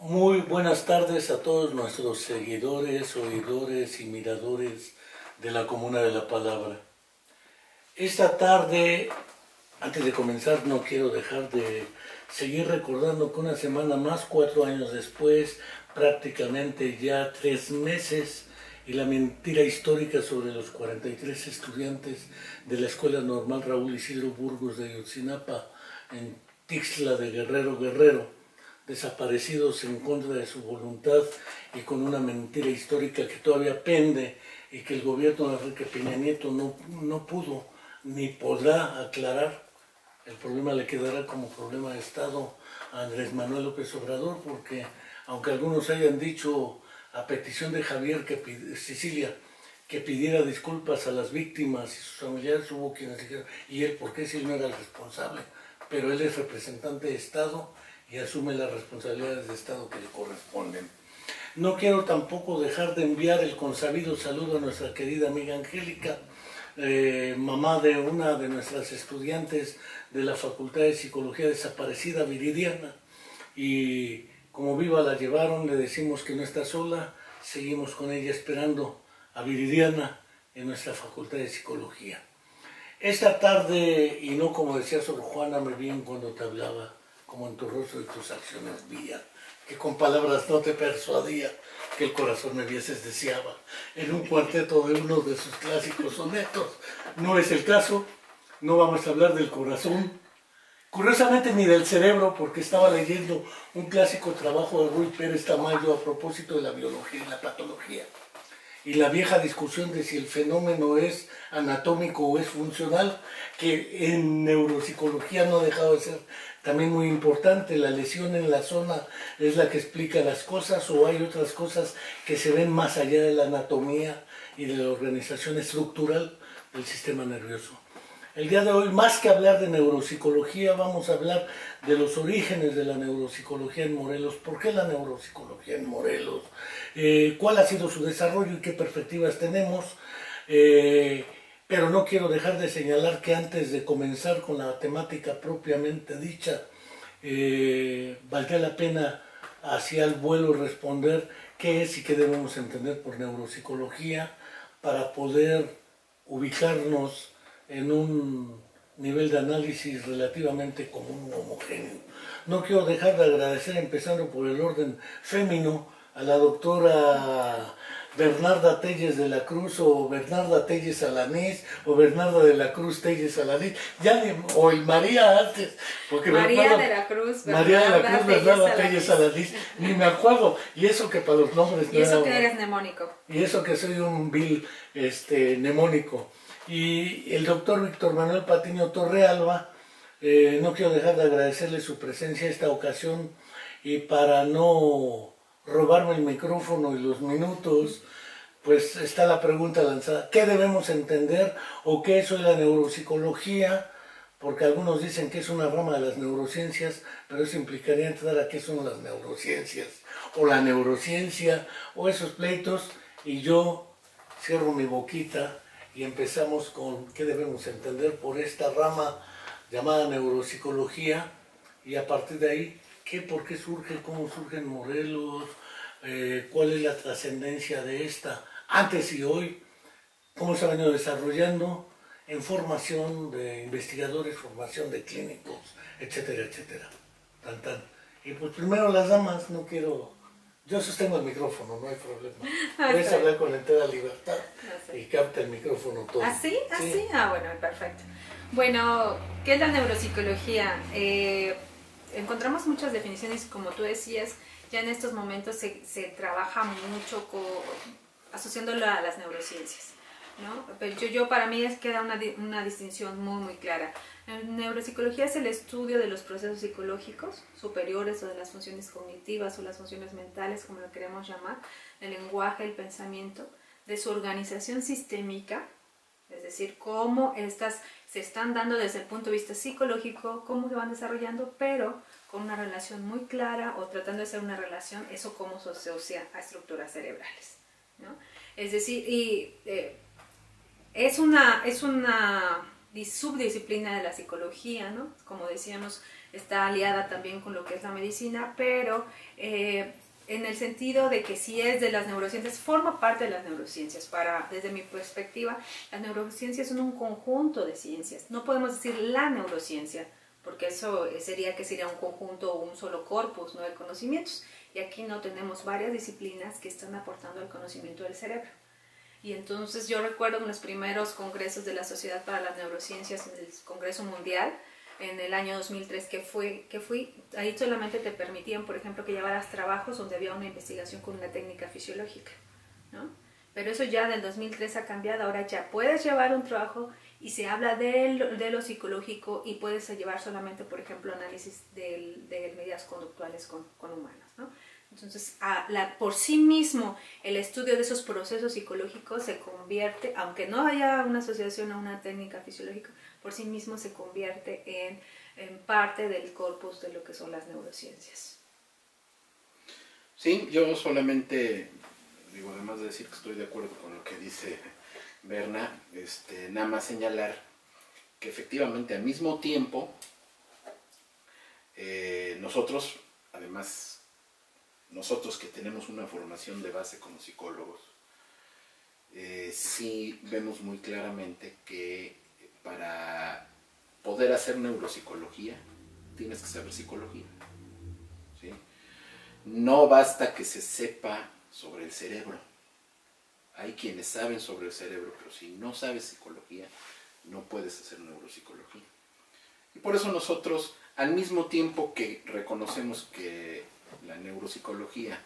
Muy buenas tardes a todos nuestros seguidores, oidores y miradores de la Comuna de la Palabra. Esta tarde, antes de comenzar, no quiero dejar de seguir recordando que una semana más, 4 años después, prácticamente ya 3 meses, y la mentira histórica sobre los 43 estudiantes de la Escuela Normal Raúl Isidro Burgos de Ayotzinapa, en Tixla de Guerrero, desaparecidos en contra de su voluntad y con una mentira histórica que todavía pende y que el gobierno de Enrique Peña Nieto no pudo ni podrá aclarar. El problema le quedará como problema de Estado a Andrés Manuel López Obrador, porque aunque algunos hayan dicho a petición de Javier Sicilia que pidiera disculpas a las víctimas y sus familiares, hubo quienes dijeron, ¿y él por qué si él no era el responsable? Pero él es representante de Estado y asume las responsabilidades de Estado que le corresponden. No quiero tampoco dejar de enviar el consabido saludo a nuestra querida amiga Angélica, mamá de una de nuestras estudiantes de la Facultad de Psicología desaparecida, Viridiana, y como viva la llevaron, le decimos que no está sola, seguimos con ella esperando a Viridiana en nuestra Facultad de Psicología. Esta tarde, y no como decía Sor Juana, me vi cuando te hablaba, como en tu rostro y tus acciones vía, que con palabras no te persuadía, que el corazón me vieses deseaba, en un cuarteto de uno de sus clásicos sonetos. No es el caso, no vamos a hablar del corazón, curiosamente ni del cerebro, porque estaba leyendo un clásico trabajo de Ruy Pérez Tamayo a propósito de la biología y la patología, y la vieja discusión de si el fenómeno es anatómico o es funcional, que en neuropsicología no ha dejado de ser también muy importante. La lesión en la zona es la que explica las cosas, o hay otras cosas que se ven más allá de la anatomía y de la organización estructural del sistema nervioso. El día de hoy, más que hablar de neuropsicología, vamos a hablar de los orígenes de la neuropsicología en Morelos. ¿Por qué la neuropsicología en Morelos? ¿Cuál ha sido su desarrollo y qué perspectivas tenemos? Pero no quiero dejar de señalar que antes de comenzar con la temática propiamente dicha, valdría la pena hacia el vuelo responder qué es y qué debemos entender por neuropsicología para poder ubicarnos en un nivel de análisis relativamente común o homogéneo. No quiero dejar de agradecer, empezando por el orden fémino, a la doctora Bernarda Telles de la Cruz, o Bernarda Telles Alanís, o Bernarda de la Cruz Telles Alanís, o el María antes, porque María de la Cruz, Bernarda Telles Alanís, ni me acuerdo, y eso que para los nombres y eso que eres mnemónico. Y eso que soy un vil mnemónico. Y el doctor Víctor Manuel Patiño Torrealba, no quiero dejar de agradecerle su presencia esta ocasión, y para no robarme el micrófono y los minutos, pues está la pregunta lanzada: ¿qué debemos entender o qué es hoy la neuropsicología? Porque algunos dicen que es una rama de las neurociencias, pero eso implicaría entrar a qué son las neurociencias, o la neurociencia, o esos pleitos, y yo cierro mi boquita y empezamos con qué debemos entender por esta rama llamada neuropsicología, y a partir de ahí, por qué surge, cómo surgen Morelos, cuál es la trascendencia de esta antes y hoy, cómo se ha venido desarrollando en formación de investigadores, formación de clínicos, etcétera, etcétera. Y pues primero las damas, no quiero... Yo sostengo el micrófono, no hay problema. Puedes hablar con entera libertad y capta el micrófono todo. ¿Así? ¿Así? Sí. Ah, bueno, perfecto. Bueno, ¿qué es la neuropsicología? Encontramos muchas definiciones, como tú decías, ya en estos momentos se trabaja mucho asociándolo a las neurociencias, ¿no? Pero para mí queda una distinción muy clara. La neuropsicología es el estudio de los procesos psicológicos superiores, o de las funciones cognitivas o las funciones mentales, como lo queremos llamar, el lenguaje, el pensamiento, de su organización sistémica, es decir, cómo estas se están dando desde el punto de vista psicológico, cómo se van desarrollando, pero con una relación muy clara, o tratando de hacer una relación, eso cómo se asocia a estructuras cerebrales, ¿no? Es decir, es una subdisciplina de la psicología, ¿no? Como decíamos, está aliada también con lo que es la medicina, pero en el sentido de que si es de las neurociencias, forma parte de las neurociencias. Desde mi perspectiva, las neurociencias son un conjunto de ciencias. No podemos decir la neurociencia, porque eso sería un conjunto o un solo corpus, ¿no?, de conocimientos. Y aquí no, tenemos varias disciplinas que están aportando al conocimiento del cerebro. Y entonces yo recuerdo en los primeros congresos de la Sociedad para las Neurociencias, en el Congreso Mundial, en el año 2003 que fui, ahí solamente te permitían, por ejemplo, que llevaras trabajos donde había una investigación con una técnica fisiológica, ¿no? Pero eso ya del 2003 ha cambiado, ahora ya puedes llevar un trabajo y se habla de lo psicológico y puedes llevar solamente, por ejemplo, análisis de medidas conductuales con humanos, ¿no? Entonces, por sí mismo, el estudio de esos procesos psicológicos se convierte, aunque no haya una asociación a una técnica fisiológica, por sí mismo se convierte en parte del corpus de lo que son las neurociencias. Sí, yo solamente, digo, además de decir que estoy de acuerdo con lo que dice Berna, nada más señalar que efectivamente al mismo tiempo, nosotros, además, nosotros que tenemos una formación de base como psicólogos, sí vemos muy claramente que para poder hacer neuropsicología tienes que saber psicología, ¿sí? No basta que se sepa sobre el cerebro. Hay quienes saben sobre el cerebro, pero si no sabes psicología, no puedes hacer neuropsicología. Y por eso nosotros, al mismo tiempo que reconocemos que la neuropsicología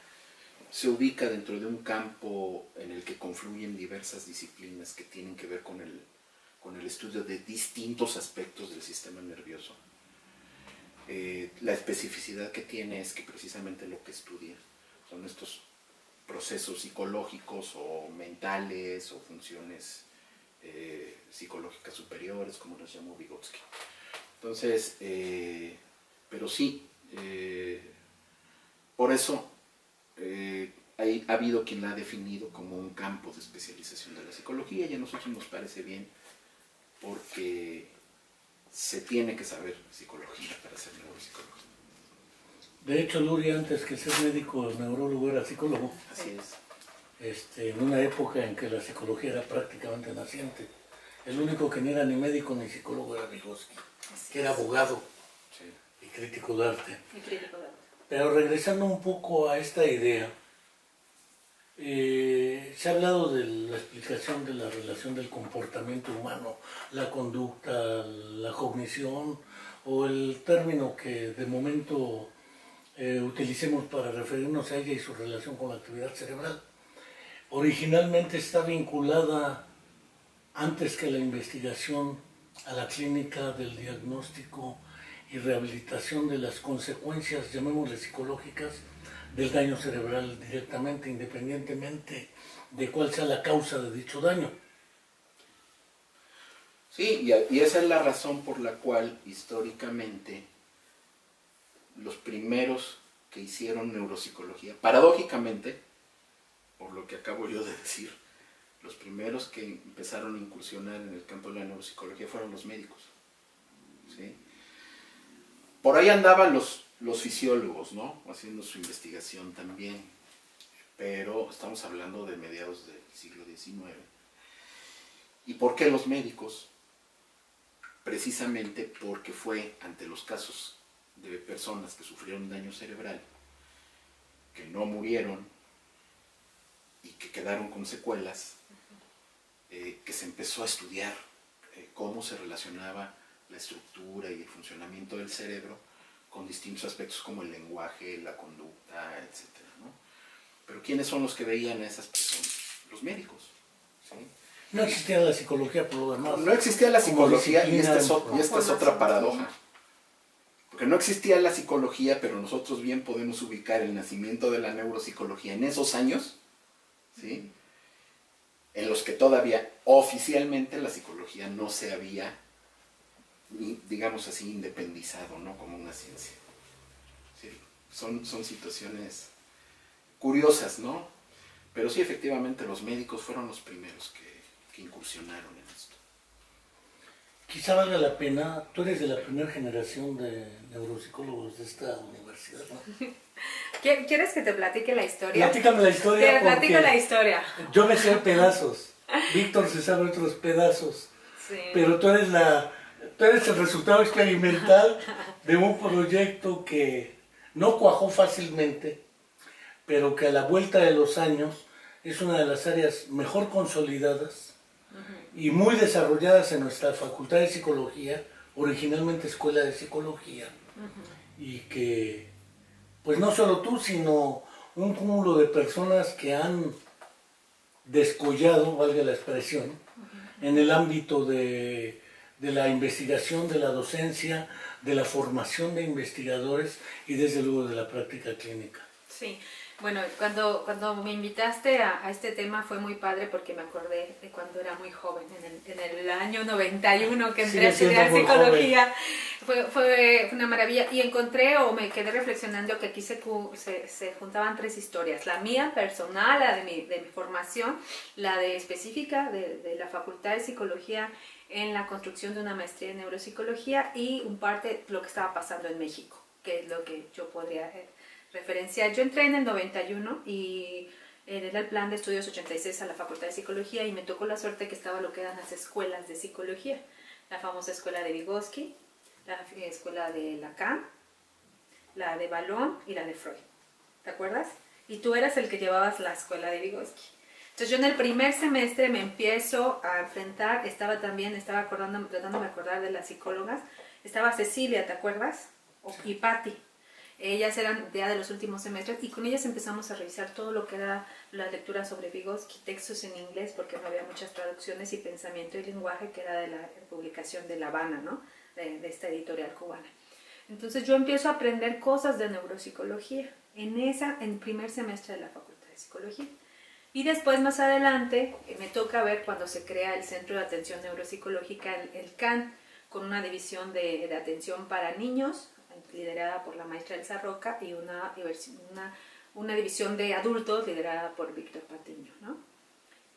se ubica dentro de un campo en el que confluyen diversas disciplinas que tienen que ver con el estudio de distintos aspectos del sistema nervioso. La especificidad que tiene es que precisamente lo que estudia son estos procesos psicológicos o mentales o funciones psicológicas superiores, como los llamó Vygotsky. Entonces, pero sí, por eso ha habido quien la ha definido como un campo de especialización de la psicología, y a nosotros nos parece bien porque se tiene que saber psicología para ser neuropsicólogo. De hecho, Luri, antes que ser médico, neurólogo, era psicólogo. Así es. En una época en que la psicología era prácticamente naciente. El único que no era ni médico ni psicólogo era Vygotsky, que era abogado, sí, y crítico de arte. Pero regresando un poco a esta idea, se ha hablado de la explicación de la relación del comportamiento humano, la conducta, la cognición, o el término que de momento utilicemos para referirnos a ella y su relación con la actividad cerebral. Originalmente está vinculada, antes que la investigación, a la clínica del diagnóstico y rehabilitación de las consecuencias, llamémosle psicológicas, del daño cerebral directamente, independientemente de cuál sea la causa de dicho daño. Sí, y esa es la razón por la cual históricamente los primeros que hicieron neuropsicología, paradójicamente, por lo que acabo yo de decir, los primeros que empezaron a incursionar en el campo de la neuropsicología fueron los médicos, ¿sí? Por ahí andaban los fisiólogos, ¿no?, haciendo su investigación también, pero estamos hablando de mediados del siglo XIX. ¿Y por qué los médicos? Precisamente porque fue ante los casos de personas que sufrieron daño cerebral, que no murieron y que quedaron con secuelas, que se empezó a estudiar cómo se relacionaba la estructura y el funcionamiento del cerebro con distintos aspectos como el lenguaje, la conducta, etc., ¿no? Pero ¿quiénes son los que veían a esas personas? Los médicos, ¿sí? No existía la psicología por lo demás. No existía la psicología, y esta es otra paradoja. Porque no existía la psicología, pero nosotros bien podemos ubicar el nacimiento de la neuropsicología en esos años, ¿sí?, en los que todavía oficialmente la psicología no se había, digamos así, independizado, ¿no?, como una ciencia. Sí, son situaciones curiosas, ¿no? Pero sí, efectivamente, los médicos fueron los primeros que incursionaron en esto. quizá valga la pena, tú eres de la primera generación de neuropsicólogos de esta universidad, ¿no? ¿Quieres que te platique la historia? Platícame la historia. Te platico la historia. Yo me sé pedazos, Víctor se sabe otros pedazos, Sí. pero tú eres el resultado experimental de un proyecto que no cuajó fácilmente, pero que a la vuelta de los años es una de las áreas mejor consolidadas y muy desarrolladas en nuestra Facultad de Psicología, originalmente Escuela de Psicología, y que, pues no solo tú, sino un cúmulo de personas que han descollado, valga la expresión, en el ámbito de la investigación, de la docencia, de la formación de investigadores y desde luego de la práctica clínica. Sí, bueno, cuando me invitaste a este tema fue muy padre porque me acordé de cuando era muy joven, en el año 91 que entré a estudiar psicología. Fue una maravilla y encontré o me quedé reflexionando que aquí se juntaban tres historias, la mía personal, la de mi formación, la de específica de la Facultad de Psicología en la construcción de una maestría en neuropsicología y un parte de lo que estaba pasando en México, que es lo que yo podría referenciar. Yo entré en el 91 y era el plan de estudios 86 a la Facultad de Psicología y me tocó la suerte que estaba lo que eran las escuelas de psicología, la famosa escuela de Vygotsky, la escuela de Lacan, la de Vallon y la de Freud, ¿te acuerdas? Y tú eras el que llevabas la escuela de Vygotsky. Entonces yo en el primer semestre me empiezo a enfrentar, tratándome de acordar de las psicólogas, estaba Cecilia, ¿te acuerdas? Y Patti. Ellas eran ya de los últimos semestres y con ellas empezamos a revisar todo lo que era la lectura sobre Vygotsky, textos en inglés porque no había muchas traducciones y pensamiento y lenguaje que era de la publicación de La Habana, ¿no? De esta editorial cubana. Entonces yo empiezo a aprender cosas de neuropsicología en primer semestre de la Facultad de Psicología. Y después, más adelante, me toca ver cuando se crea el Centro de Atención Neuropsicológica, el CAN, con una división de atención para niños, liderada por la maestra Elsa Roca, y una división de adultos liderada por Víctor Patiño, ¿no?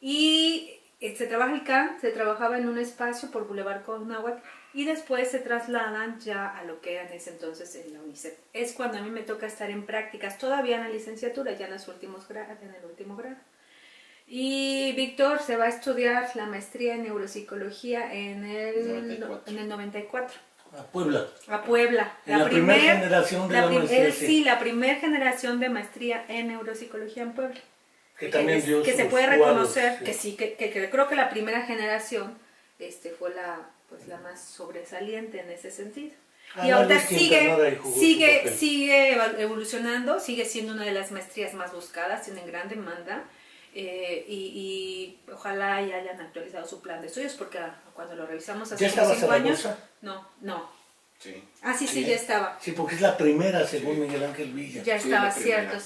Y se trabaja el CAN, se trabajaba en un espacio por Boulevard Cuauhnáhuac, y después se trasladan ya a lo que era en ese entonces en la UNICEF. Es cuando a mí me toca estar en prácticas, todavía en la licenciatura, ya en el último grado. Y Víctor se va a estudiar la maestría en neuropsicología en el 94. A Puebla. A Puebla. La primera generación de la maestría. Sí, la primera generación de maestría en neuropsicología en Puebla. Que también dio que sus se puede reconocer cuadros, que sí, que creo que la primera generación fue la más sobresaliente en ese sentido. Y ahorita sigue evolucionando, sigue siendo una de las maestrías más buscadas, tienen gran demanda. Y ojalá ya hayan actualizado su plan de estudios porque cuando lo revisamos hace 5 años no sí. Sí, ya estaba, sí, porque es la primera según Miguel Ángel Villa, ya estaba, cierto,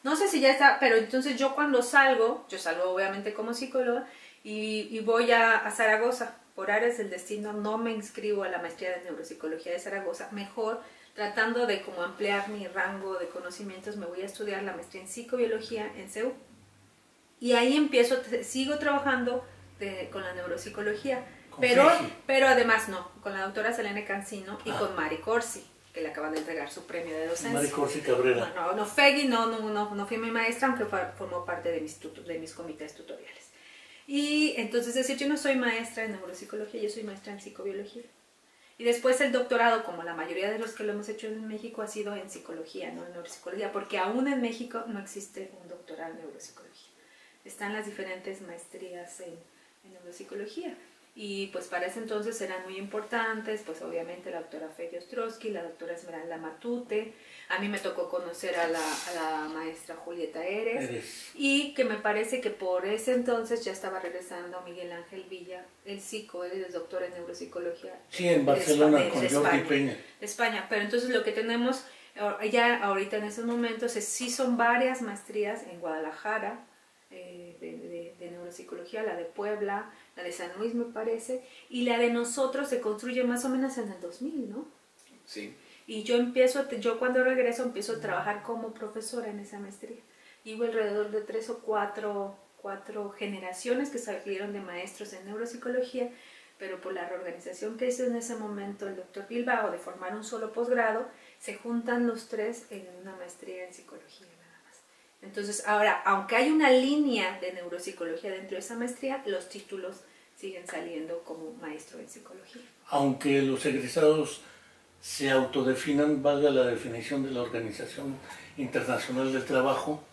no sé si ya está, pero entonces yo cuando salgo obviamente como psicóloga y voy a Zaragoza por áreas del destino, no me inscribo a la maestría de neuropsicología de Zaragoza, mejor tratando de como ampliar mi rango de conocimientos me voy a estudiar la maestría en psicobiología en CEU. Y ahí sigo trabajando con la neuropsicología, pero además con la doctora Selene Cancino y con Mari Corsi, que le acaban de entregar su premio de docencia. Mari Corsi Cabrera. No, Fegui no fui mi maestra, aunque formó parte de mis comités tutoriales. Y entonces decir, yo no soy maestra en neuropsicología, yo soy maestra en psicobiología. Y después el doctorado, como la mayoría de los que lo hemos hecho en México, ha sido en psicología, no en neuropsicología, porque aún en México no existe un doctorado en neuropsicología. Están las diferentes maestrías en neuropsicología y pues para ese entonces eran muy importantes, pues obviamente la doctora Fegui Ostrowski, la doctora Esmeralda Matute, a mí me tocó conocer a la maestra Julieta Eres y que me parece que por ese entonces ya estaba regresando Miguel Ángel Villa, él es doctor en neuropsicología. Sí, en Barcelona con Jordi Peña. De España, pero entonces lo que tenemos ya ahorita en esos momentos sí son varias maestrías en Guadalajara, de neuropsicología, la de Puebla, la de San Luis me parece, y la de nosotros se construye más o menos en el 2000, ¿no? Sí. Y yo cuando regreso empiezo a trabajar como profesora en esa maestría. Y hubo alrededor de 3 o 4 generaciones que salieron de maestros en neuropsicología, pero por la reorganización que hizo en ese momento el doctor Bilbao de formar un solo posgrado, se juntan los tres en una maestría en psicología nada más. Entonces, ahora, aunque hay una línea de neuropsicología dentro de esa maestría, los títulos siguen saliendo como maestro en psicología. Aunque los egresados se autodefinan, valga la definición de la Organización Internacional del Trabajo,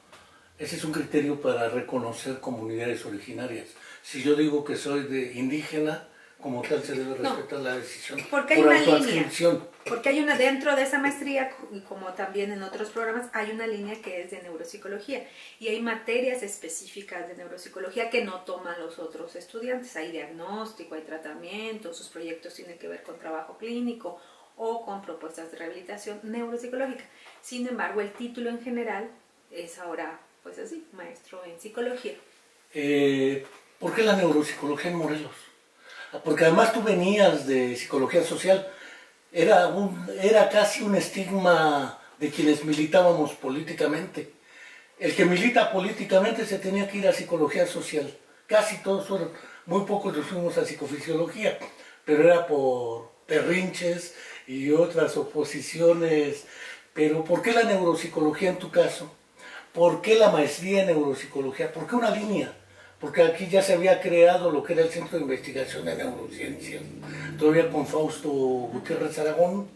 ese es un criterio para reconocer comunidades originarias. Si yo digo que soy de indígena, como tal se debe respetar la decisión porque hay por una autoadscripción. línea, porque hay una dentro de esa maestría, y como también en otros programas, hay una línea que es de neuropsicología y hay materias específicas de neuropsicología que no toman los otros estudiantes. Hay diagnóstico, hay tratamiento, sus proyectos tienen que ver con trabajo clínico o con propuestas de rehabilitación neuropsicológica. Sin embargo, el título en general es ahora, pues así, maestro en psicología. ¿Por qué la neuropsicología en Morelos? Porque además tú venías de psicología social, era casi un estigma de quienes militábamos políticamente. El que milita políticamente se tenía que ir a psicología social. Casi todos fueron, muy pocos nos fuimos a psicofisiología, pero era por berrinches y otras oposiciones. Pero ¿por qué la neuropsicología en tu caso? ¿Por qué la maestría en neuropsicología? ¿Por qué una línea? Porque aquí ya se había creado lo que era el Centro de Investigación de Neurociencias. Todavía con Fausto Gutiérrez Aragón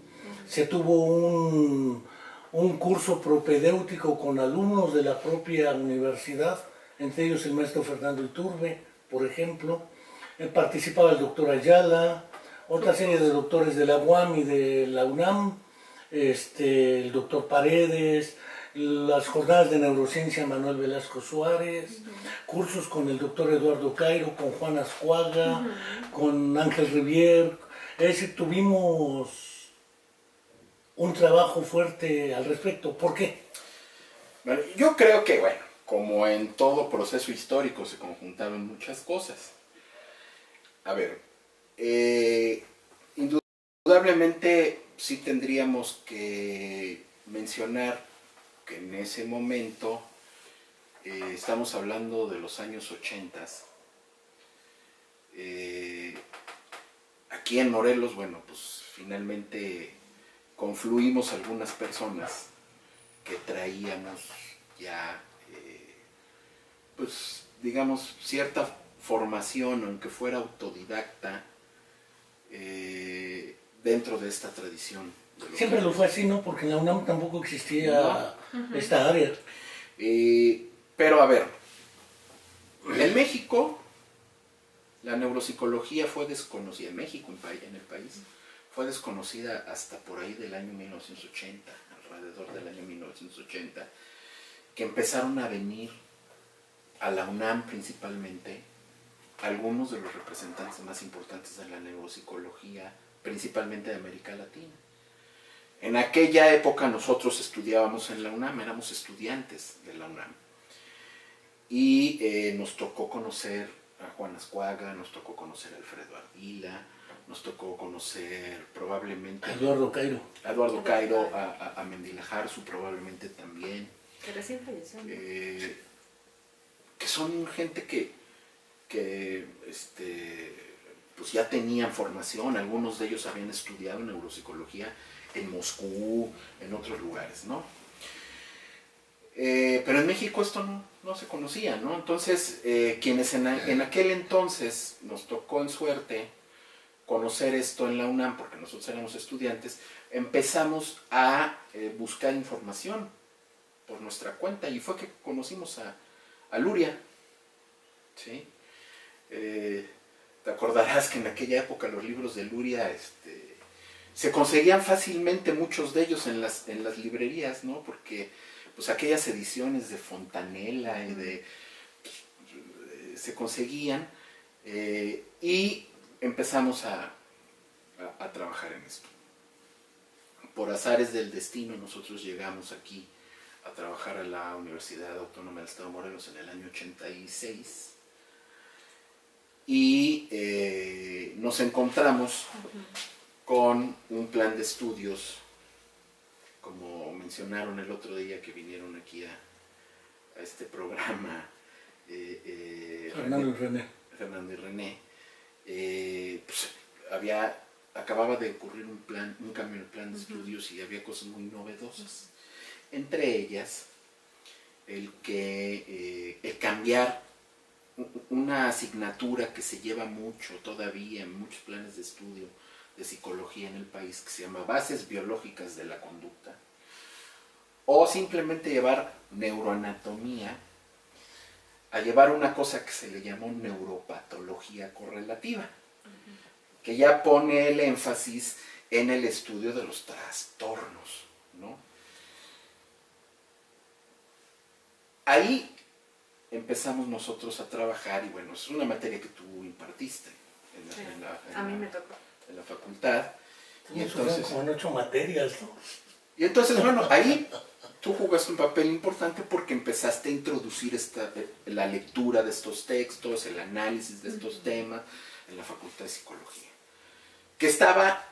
se tuvo un curso propedéutico con alumnos de la propia universidad, entre ellos el maestro Fernando Iturbe, por ejemplo. Participaba el doctor Ayala, otra serie de doctores de la UAM y de la UNAM, el doctor Paredes, las jornadas de neurociencia Manuel Velasco Suárez, cursos con el doctor Eduardo Cairo, con Juan Ascuaga, con Ángel Rivier. Es decir, tuvimos un trabajo fuerte al respecto. ¿Por qué? Bueno, yo creo que, bueno, como en todo proceso histórico se conjuntaron muchas cosas. A ver, indudablemente sí tendríamos que mencionar que en ese momento, estamos hablando de los años 80, aquí en Morelos, bueno, pues finalmente confluimos algunas personas que traíamos ya, pues digamos, cierta formación, aunque fuera autodidacta, dentro de esta tradición. Siempre lo fue así, ¿no? Porque en la UNAM tampoco existía esta área. Pero a ver, en México la neuropsicología fue desconocida, en México, en el país, fue desconocida hasta por ahí del año 1980, alrededor del año 1980, que empezaron a venir a la UNAM principalmente algunos de los representantes más importantes de la neuropsicología, principalmente de América Latina. En aquella época nosotros estudiábamos en la UNAM, éramos estudiantes de la UNAM. Y nos tocó conocer a Juan Ascuaga, nos tocó conocer a Alfredo Ardila, nos tocó conocer probablemente a Eduardo Cairo. A Eduardo Cairo, a Mendilajarzu probablemente también. Que recién falleció, ¿no? Que son gente pues ya tenían formación, algunos de ellos habían estudiado neuropsicología en Moscú, en otros lugares, ¿no? Pero en México esto no se conocía, ¿no? Entonces, quienes en aquel entonces nos tocó en suerte conocer esto en la UNAM, porque nosotros éramos estudiantes, empezamos a buscar información por nuestra cuenta y fue que conocimos a Luria, ¿sí? Te acordarás que en aquella época los libros de Luria se conseguían fácilmente, muchos de ellos en las librerías, ¿no? Porque pues aquellas ediciones de Fontanella y se conseguían, y empezamos a trabajar en esto. Por azares del destino nosotros llegamos aquí a trabajar a la Universidad Autónoma del Estado de Morelos en el año 86 y nos encontramos con un plan de estudios, como mencionaron el otro día que vinieron aquí a este programa, Fernando y René. Fernando y René, pues acababa de ocurrir un cambio en el plan de estudios y había cosas muy novedosas. Entre ellas, el cambiar una asignatura que se lleva mucho todavía en muchos planes de estudio de psicología en el país, que se llama Bases Biológicas de la Conducta, o simplemente llevar neuroanatomía, a llevar una cosa que se le llamó neuropatología correlativa, que ya pone el énfasis en el estudio de los trastornos, ¿no? Ahí empezamos nosotros a trabajar, y bueno, es una materia que tú impartiste a mí me tocó en la facultad. Y entonces, como en 8 materias, ¿no? Y entonces, bueno, ahí tú jugaste un papel importante porque empezaste a introducir la lectura de estos textos, el análisis de estos temas en la Facultad de Psicología. Que estaba,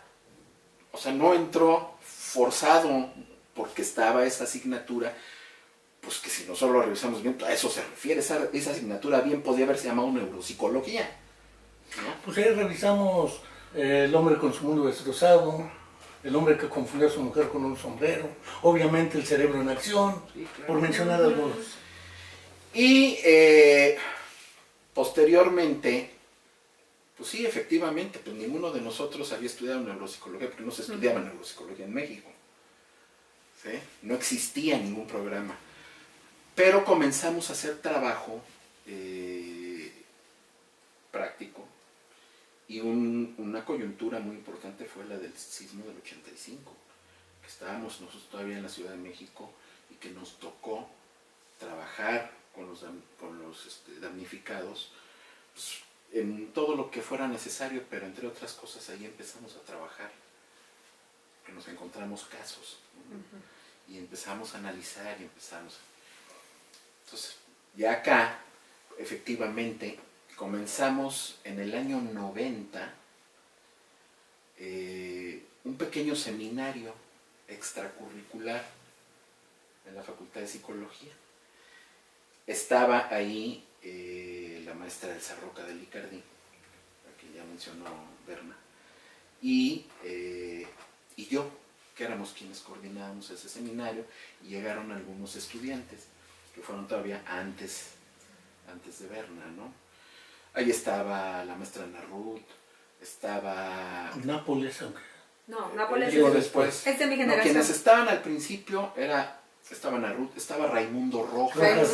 o sea, no entró forzado porque estaba esta asignatura, pues que si nosotros lo revisamos bien, a eso se refiere. Esa asignatura bien podría haberse llamado neuropsicología, ¿no? Pues ahí revisamos el hombre con su mundo destrozado, el hombre que confundió a su mujer con un sombrero, obviamente el cerebro en acción, sí, claro, por mencionar algunos. Y posteriormente, pues sí, efectivamente, pues ninguno de nosotros había estudiado neuropsicología, porque no se estudiaba neuropsicología en México, ¿sí? No existía ningún programa. Pero comenzamos a hacer trabajo práctico, y una coyuntura muy importante fue la del sismo del 85, que estábamos nosotros todavía en la Ciudad de México y que nos tocó trabajar con los damnificados, pues, en todo lo que fuera necesario, pero entre otras cosas ahí empezamos a trabajar, que nos encontramos casos, ¿no? Y empezamos a analizar y empezamos. Entonces, ya acá, efectivamente, comenzamos en el año 90 un pequeño seminario extracurricular en la Facultad de Psicología. Estaba ahí la maestra Elsa Roca de Licardí, la que ya mencionó Berna, y yo, que éramos quienes coordinábamos ese seminario, y llegaron algunos estudiantes que fueron todavía antes de Berna, ¿no? Ahí estaba la maestra Ana Ruth, estaba... Nápoles, aunque... No, Nápoles es después. Es de mi generación. No, quienes estaban al principio estaba Ana Ruth, estaba Raimundo Rojas,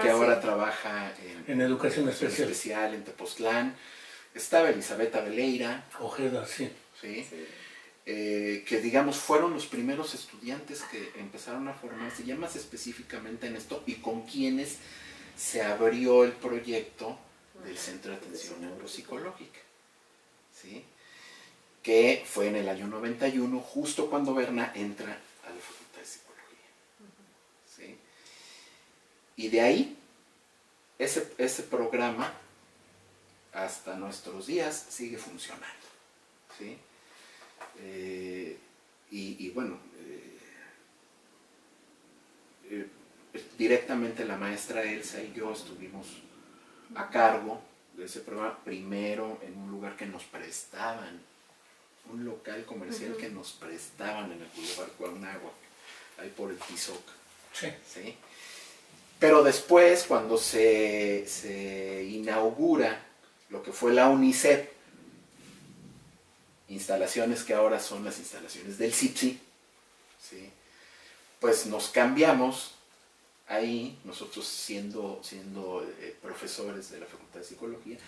que ahora trabaja en educación especial en Tepoztlán. Estaba Elizabeth Veleira. Ojeda, sí. ¿Sí? Que digamos fueron los primeros estudiantes que empezaron a formarse ya más específicamente en esto, y con quienes se abrió el proyecto del Centro de Atención Neuropsicológica, ¿sí? Que fue en el año 91, justo cuando Berna entra a la Facultad de Psicología, ¿sí? Y de ahí, ese programa hasta nuestros días sigue funcionando, ¿sí? Y bueno, directamente la maestra Elsa y yo estuvimos a cargo de ese programa, primero en un lugar que nos prestaban, un local comercial que nos prestaban en el Boulevard Cuauhnáhuac, ahí por el Tizoc. Sí. ¿Sí? Pero después, cuando se inaugura lo que fue la UNICEF, instalaciones que ahora son las instalaciones del CIPSI, ¿sí? Pues nos cambiamos ahí, nosotros siendo profesores de la Facultad de Psicología,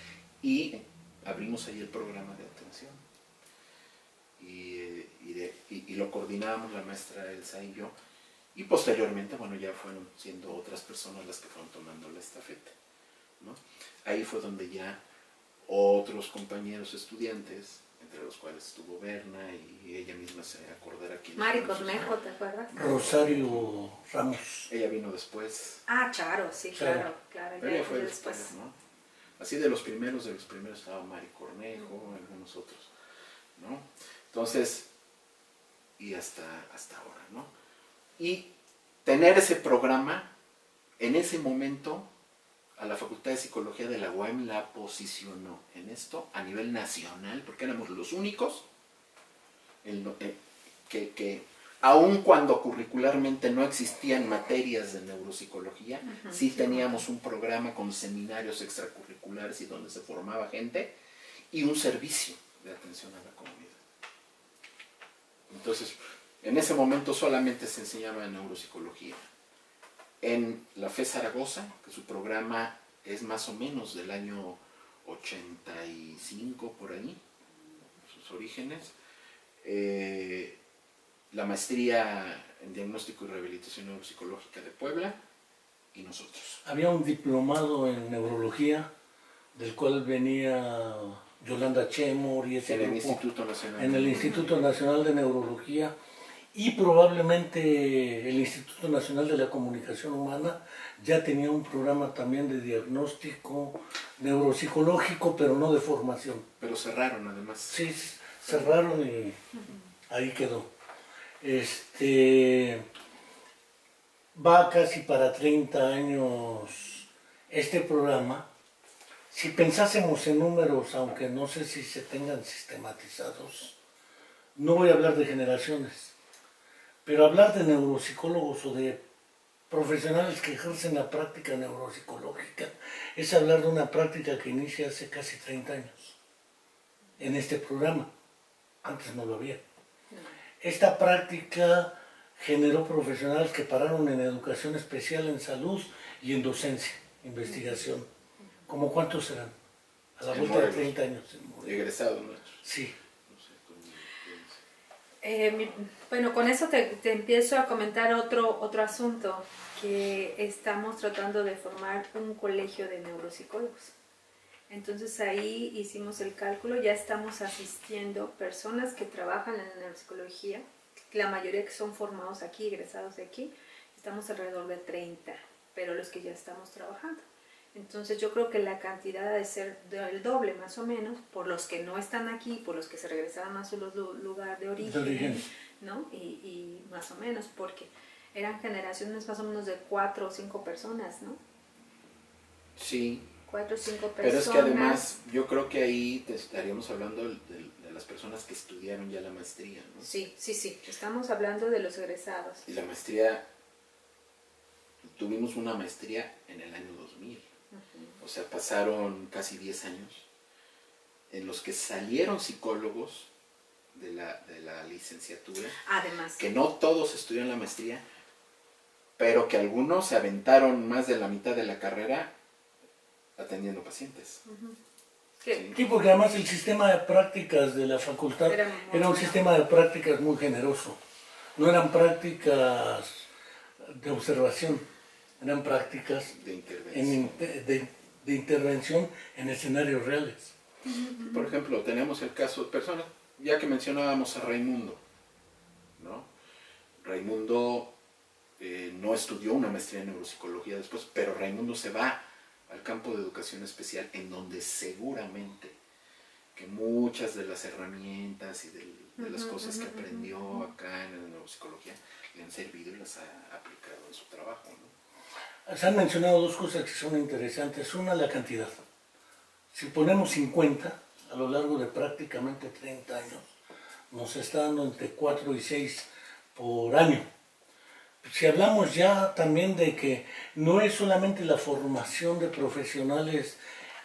y abrimos ahí el programa de atención. Y lo coordinábamos la maestra Elsa y yo, y posteriormente, bueno, ya fueron siendo otras personas las que fueron tomando la estafeta, ¿no? Ahí fue donde ya otros compañeros estudiantes, entre los cuales estuvo Berna, y ella misma se acordará quién. Mari Cornejo, ¿te acuerdas? Rosario Ramos. Ella vino después. Ah, Charo, sí, claro. Pero ella fue después, ¿no? Así de los primeros estaba Mari Cornejo, algunos otros, ¿no? Entonces, y hasta ahora, ¿no? Y tener ese programa, en ese momento, a la Facultad de Psicología de la UAM la posicionó en esto a nivel nacional, porque éramos los únicos que aun cuando curricularmente no existían materias de neuropsicología, sí teníamos un programa con seminarios extracurriculares y donde se formaba gente y un servicio de atención a la comunidad. Entonces, en ese momento solamente se enseñaba neuropsicología. En la FE Zaragoza, que su programa es más o menos del año 85 por ahí, sus orígenes, la maestría en Diagnóstico y Rehabilitación Neuropsicológica de Puebla y nosotros. Había un diplomado en neurología del cual venía Yolanda Chemor y ese en el grupo, Instituto Nacional. en el Instituto Nacional de Neurología y probablemente el Instituto Nacional de la Comunicación Humana ya tenía un programa también de diagnóstico neuropsicológico, pero no de formación. Pero cerraron además. Sí, cerraron y ahí quedó. Va casi para 30 años este programa. Si pensásemos en números, aunque no sé si se tengan sistematizados, no voy a hablar de generaciones, pero hablar de neuropsicólogos o de profesionales que ejercen la práctica neuropsicológica es hablar de una práctica que inicia hace casi 30 años en este programa. Antes no lo había. Esta práctica generó profesionales que pararon en educación especial, en salud y en docencia, investigación. ¿Cómo cuántos serán? A la vuelta de 30 años. Egresados nuestros. Sí. Bueno, con eso te empiezo a comentar otro asunto, que estamos tratando de formar un colegio de neuropsicólogos. Entonces ahí hicimos el cálculo, ya estamos asistiendo personas que trabajan en la neuropsicología, la mayoría que son formados aquí, egresados de aquí, estamos alrededor de 30, pero los que ya estamos trabajando. Entonces yo creo que la cantidad ha de ser el doble más o menos, por los que no están aquí, por los que se regresaron a su lugar de origen, ¿no? Y más o menos, porque eran generaciones más o menos de 4 o 5 personas, ¿no? Sí. 4 o 5 personas. Pero es que además yo creo que ahí te estaríamos hablando de las personas que estudiaron ya la maestría, ¿no? Sí, estamos hablando de los egresados. Y la maestría, tuvimos una maestría en el año 2000. O sea, pasaron casi 10 años en los que salieron psicólogos de la licenciatura. Además. Que no todos estudiaron la maestría, pero que algunos se aventaron más de la mitad de la carrera atendiendo pacientes. Sí, porque además el sistema de prácticas de la facultad era un sistema de prácticas muy generoso. No eran prácticas de observación, eran prácticas de intervención en escenarios reales. Por ejemplo, tenemos el caso de personas, ya que mencionábamos a Raimundo, ¿no? Raimundo no estudió una maestría en neuropsicología después, pero Raimundo se va al campo de educación especial, en donde seguramente que muchas de las herramientas y de las cosas que aprendió acá en la neuropsicología le han servido y las ha aplicado en su trabajo, ¿no? Se han mencionado dos cosas que son interesantes. Una, la cantidad. Si ponemos 50 a lo largo de prácticamente 30 años, nos está dando entre 4 y 6 por año. Si hablamos ya también de que no es solamente la formación de profesionales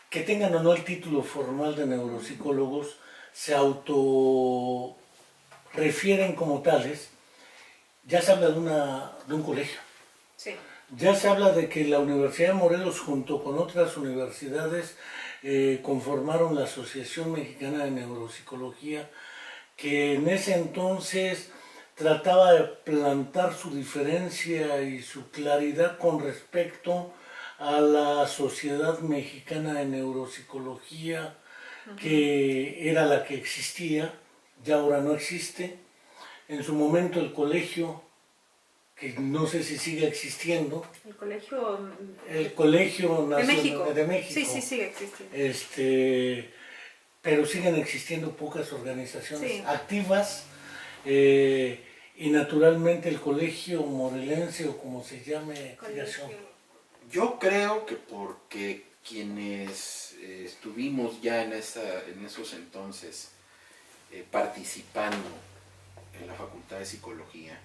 que tengan o no el título formal de neuropsicólogos, se autorrefieren como tales, ya se habla de un colegio. Sí. Ya se habla de que la Universidad de Morelos junto con otras universidades conformaron la Asociación Mexicana de Neuropsicología, que en ese entonces trataba de plantar su diferencia y su claridad con respecto a la Sociedad Mexicana de Neuropsicología, que era la que existía, ya ahora no existe. En su momento el colegio, que no sé si sigue existiendo. El Colegio Nacional de México. Sí, sigue existiendo. Pero siguen existiendo pocas organizaciones activas. Y naturalmente el colegio morelense, o como se llame, Yo creo que porque quienes estuvimos ya en esos entonces participando en la Facultad de Psicología,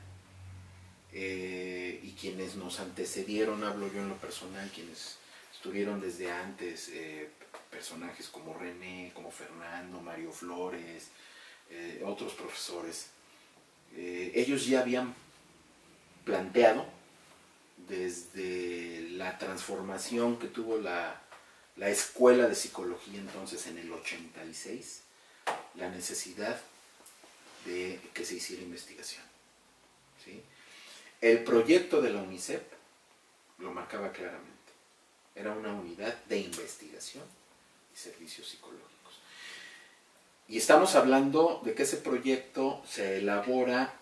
y quienes nos antecedieron, hablo yo en lo personal, quienes estuvieron desde antes, personajes como René, como Fernando, Mario Flores, otros profesores, ellos ya habían planteado desde la transformación que tuvo la Escuela de Psicología entonces en el 86, la necesidad de que se hiciera investigación, ¿sí? El proyecto de la UNICEP lo marcaba claramente. Era una unidad de investigación y servicios psicológicos. Y estamos hablando de que ese proyecto se elabora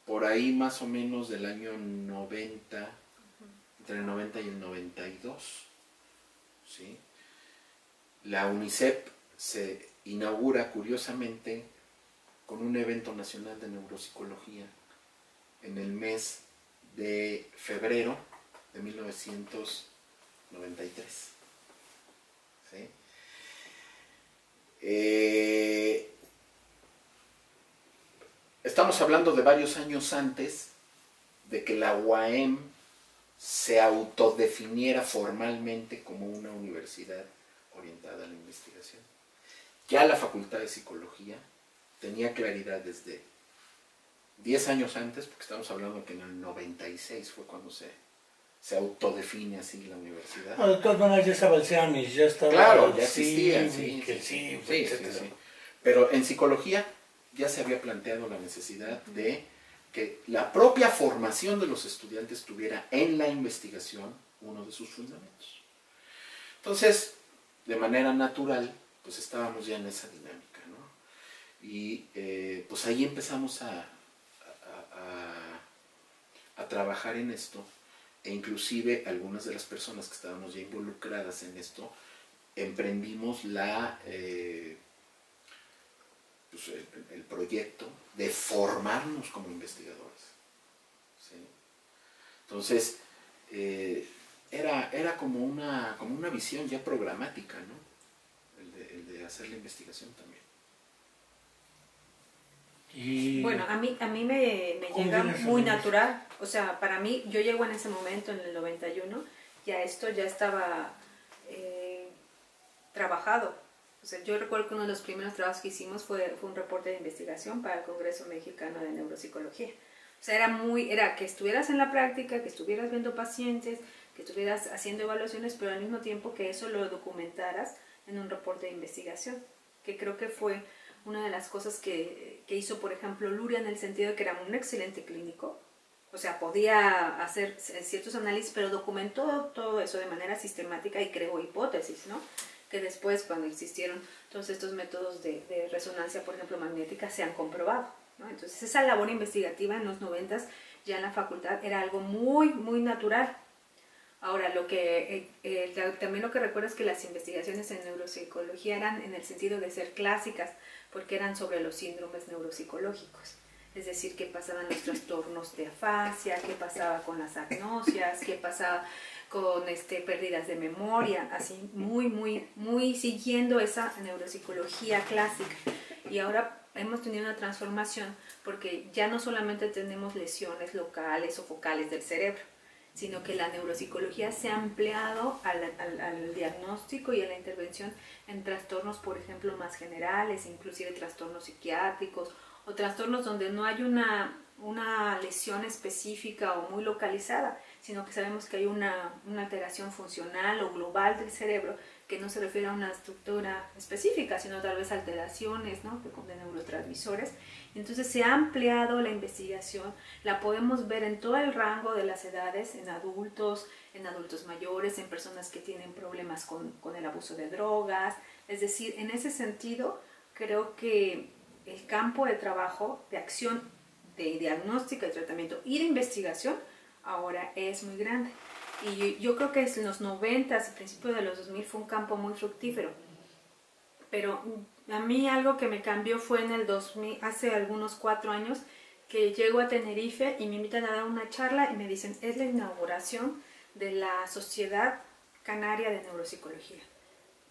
por ahí más o menos del año 90, entre el 90 y el 92. ¿Sí? La UNICEP se inaugura curiosamente con un evento nacional de neuropsicología en el mes de febrero de 1993. ¿Sí? Estamos hablando de varios años antes de que la UAM se autodefiniera formalmente como una universidad orientada a la investigación. Ya la Facultad de Psicología tenía claridad desde 10 años antes, porque estamos hablando de que en el 96 fue cuando se autodefine así la universidad. No, de todas maneras ya estaba el CEAMIS, ya estaba claro, ya el existía, CIM, el CIM, sí, etcétera. sí. Pero en psicología ya se había planteado la necesidad de que la propia formación de los estudiantes tuviera en la investigación uno de sus fundamentos. Entonces, de manera natural, pues estábamos ya en esa dinámica, ¿no? Y pues ahí empezamos a trabajar en esto, e inclusive algunas de las personas que estábamos ya involucradas en esto, emprendimos pues el proyecto de formarnos como investigadores. ¿Sí? Entonces, era como una visión ya programática, ¿no? El de hacer la investigación también. Y Bueno, a mí me llega muy natural. O sea, para mí, yo llego en ese momento, en el 91, ya esto ya estaba trabajado. O sea, yo recuerdo que uno de los primeros trabajos que hicimos fue un reporte de investigación para el Congreso Mexicano de Neuropsicología. O sea, era que estuvieras en la práctica, que estuvieras viendo pacientes, que estuvieras haciendo evaluaciones, pero al mismo tiempo que eso lo documentaras en un reporte de investigación, que creo que fue una de las cosas que hizo, por ejemplo, Luria, en el sentido de que era un excelente clínico. O sea, podía hacer ciertos análisis, pero documentó todo eso de manera sistemática y creó hipótesis, ¿no? Que después, cuando existieron todos estos métodos de resonancia, por ejemplo, magnética, se han comprobado, ¿no? Entonces, esa labor investigativa en los 90s, ya en la facultad, era algo muy, muy natural. Ahora, también lo que recuerdo es que las investigaciones en neuropsicología eran en el sentido de ser clásicas, porque eran sobre los síndromes neuropsicológicos. Es decir, qué pasaban los trastornos de afasia, qué pasaba con las agnosias, qué pasaba con pérdidas de memoria, así muy siguiendo esa neuropsicología clásica. Y ahora hemos tenido una transformación porque ya no solamente tenemos lesiones locales o focales del cerebro, sino que la neuropsicología se ha ampliado al diagnóstico y a la intervención en trastornos, por ejemplo, más generales, inclusive trastornos psiquiátricos o trastornos donde no hay una lesión específica o muy localizada, sino que sabemos que hay una alteración funcional o global del cerebro que no se refiere a una estructura específica, sino tal vez alteraciones, ¿no?, de neurotransmisores. Entonces se ha ampliado la investigación, la podemos ver en todo el rango de las edades, en adultos mayores, en personas que tienen problemas con el abuso de drogas. Es decir, en ese sentido, creo que el campo de trabajo, de acción, de diagnóstico, de tratamiento y de investigación ahora es muy grande. Y yo creo que en los 90s y principios de los 2000 fue un campo muy fructífero. Pero a mí algo que me cambió fue en el 2000, hace algunos 4 años, que llego a Tenerife y me invitan a dar una charla y me dicen, es la inauguración de la Sociedad Canaria de Neuropsicología.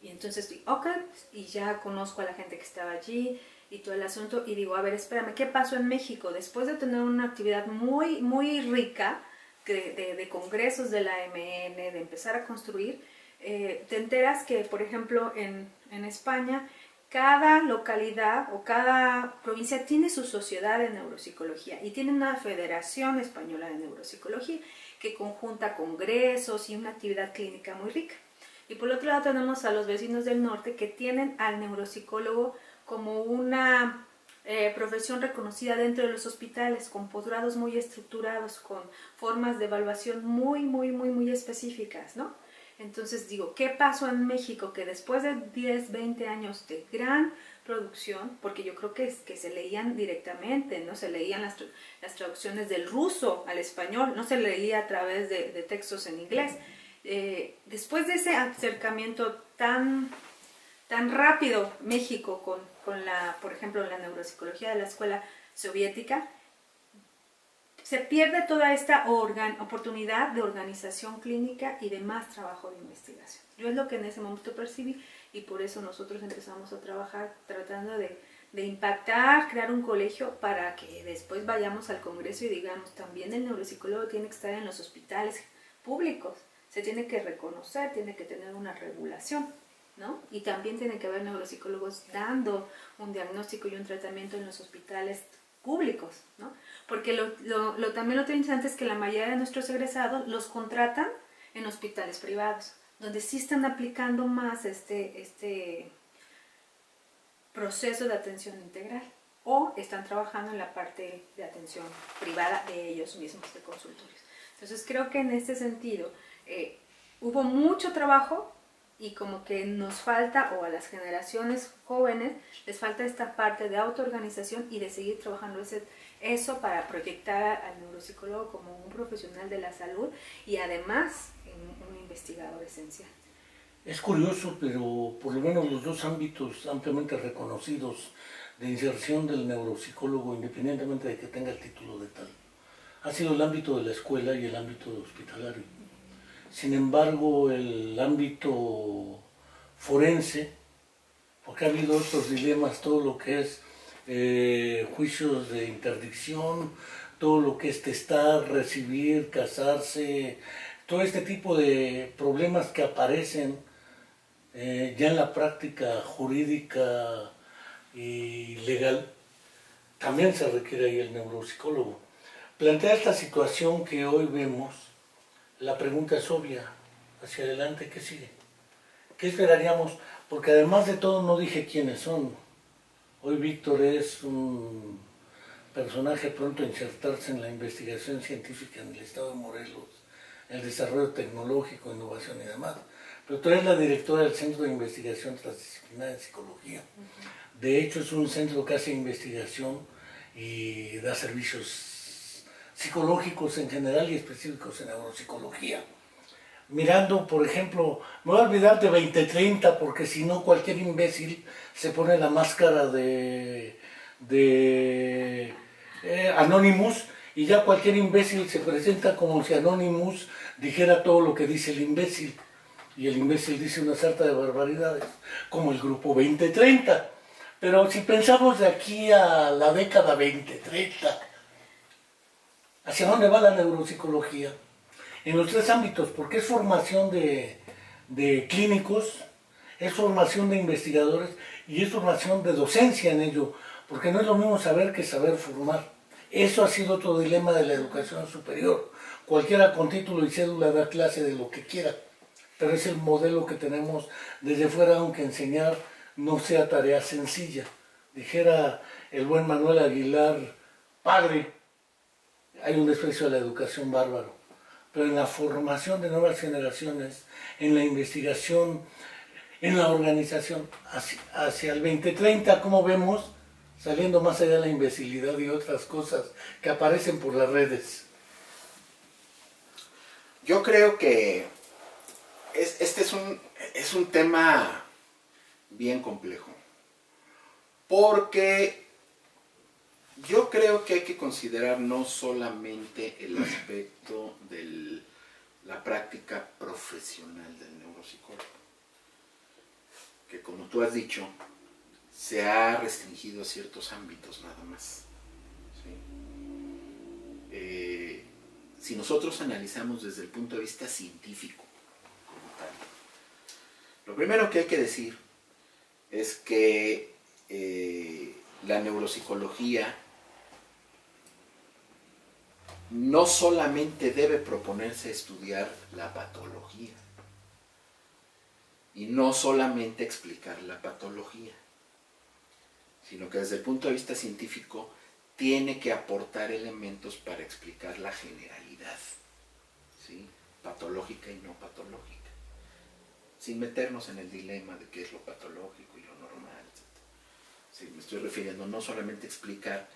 Y entonces, ok, y ya conozco a la gente que estaba allí y todo el asunto, y digo, a ver, espérame, ¿qué pasó en México? Después de tener una actividad muy, muy rica de congresos de la AMN, de empezar a construir, te enteras que, por ejemplo, en España, cada localidad o cada provincia tiene su sociedad de neuropsicología y tiene una federación española de neuropsicología que conjunta congresos y una actividad clínica muy rica. Y por otro lado tenemos a los vecinos del norte que tienen al neuropsicólogo como una profesión reconocida dentro de los hospitales, con posgrados muy estructurados, con formas de evaluación muy, muy, muy, muy específicas, ¿no? Entonces digo, ¿qué pasó en México? Que después de 10, 20 años de gran producción, porque yo creo que se leían directamente, ¿no? Se leían las traducciones del ruso al español, no se leía a través de textos en inglés. Después de ese acercamiento tan rápido México con la, por ejemplo, la neuropsicología de la escuela soviética, se pierde toda esta oportunidad de organización clínica y de más trabajo de investigación. Yo es lo que en ese momento percibí y por eso nosotros empezamos a trabajar tratando de impactar, crear un colegio para que después vayamos al congreso y digamos, también el neuropsicólogo tiene que estar en los hospitales públicos, se tiene que reconocer, tiene que tener una regulación, ¿no? Y también tiene que haber neuropsicólogos dando un diagnóstico y un tratamiento en los hospitales públicos, ¿no? Porque también lo interesante es que la mayoría de nuestros egresados los contratan en hospitales privados, donde sí están aplicando más este proceso de atención integral, o están trabajando en la parte de atención privada de ellos mismos, de consultorios. Entonces creo que en este sentido hubo mucho trabajo y como que nos falta, o a las generaciones jóvenes, les falta esta parte de autoorganización y de seguir trabajando eso para proyectar al neuropsicólogo como un profesional de la salud y además un investigador esencial. Es curioso, pero por lo menos los dos ámbitos ampliamente reconocidos de inserción del neuropsicólogo, independientemente de que tenga el título de tal, ha sido el ámbito de la escuela y el ámbito hospitalario. Sin embargo, el ámbito forense, porque ha habido otros dilemas, todo lo que es juicios de interdicción, todo lo que es testar, recibir, casarse, todo este tipo de problemas que aparecen ya en la práctica jurídica y legal, también se requiere ahí el neuropsicólogo. Plantea esta situación que hoy vemos. La pregunta es obvia, hacia adelante, ¿qué sigue? ¿Qué esperaríamos? Porque además de todo no dije quiénes son. Hoy Víctor es un personaje pronto a insertarse en la investigación científica en el estado de Morelos, el desarrollo tecnológico, innovación y demás. Pero tú eres la directora del Centro de Investigación Transdisciplinaria de Psicología. De hecho es un centro que hace investigación y da servicios psicológicos en general y específicos en neuropsicología. Mirando, por ejemplo, me voy a olvidar de 2030 porque si no cualquier imbécil se pone la máscara de Anonymous y ya cualquier imbécil se presenta como si Anonymous dijera todo lo que dice el imbécil. Y el imbécil dice una sarta de barbaridades, como el grupo 2030. Pero si pensamos de aquí a la década 2030, ¿hacia dónde va la neuropsicología? En los tres ámbitos, porque es formación de clínicos, es formación de investigadores y es formación de docencia en ello, porque no es lo mismo saber que saber formar. Eso ha sido otro dilema de la educación superior. Cualquiera con título y cédula da clase de lo que quiera, pero es el modelo que tenemos desde fuera, aunque enseñar no sea tarea sencilla. Dijera el buen Manuel Aguilar, padre, hay un desprecio a la educación bárbaro, pero en la formación de nuevas generaciones, en la investigación, en la organización, hacia el 2030, como vemos, saliendo más allá de la imbecilidad y otras cosas que aparecen por las redes. Yo creo que este es un tema bien complejo, porque yo creo que hay que considerar no solamente el aspecto del la práctica profesional del neuropsicólogo, que como tú has dicho, se ha restringido a ciertos ámbitos nada más. ¿Sí? Si nosotros analizamos desde el punto de vista científico, como tal, lo primero que hay que decir es que la neuropsicología no solamente debe proponerse estudiar la patología y no solamente explicar la patología, sino que desde el punto de vista científico tiene que aportar elementos para explicar la generalidad, ¿sí? Patológica y no patológica, sin meternos en el dilema de qué es lo patológico y lo normal, etc. Sí, me estoy refiriendo no solamente a explicar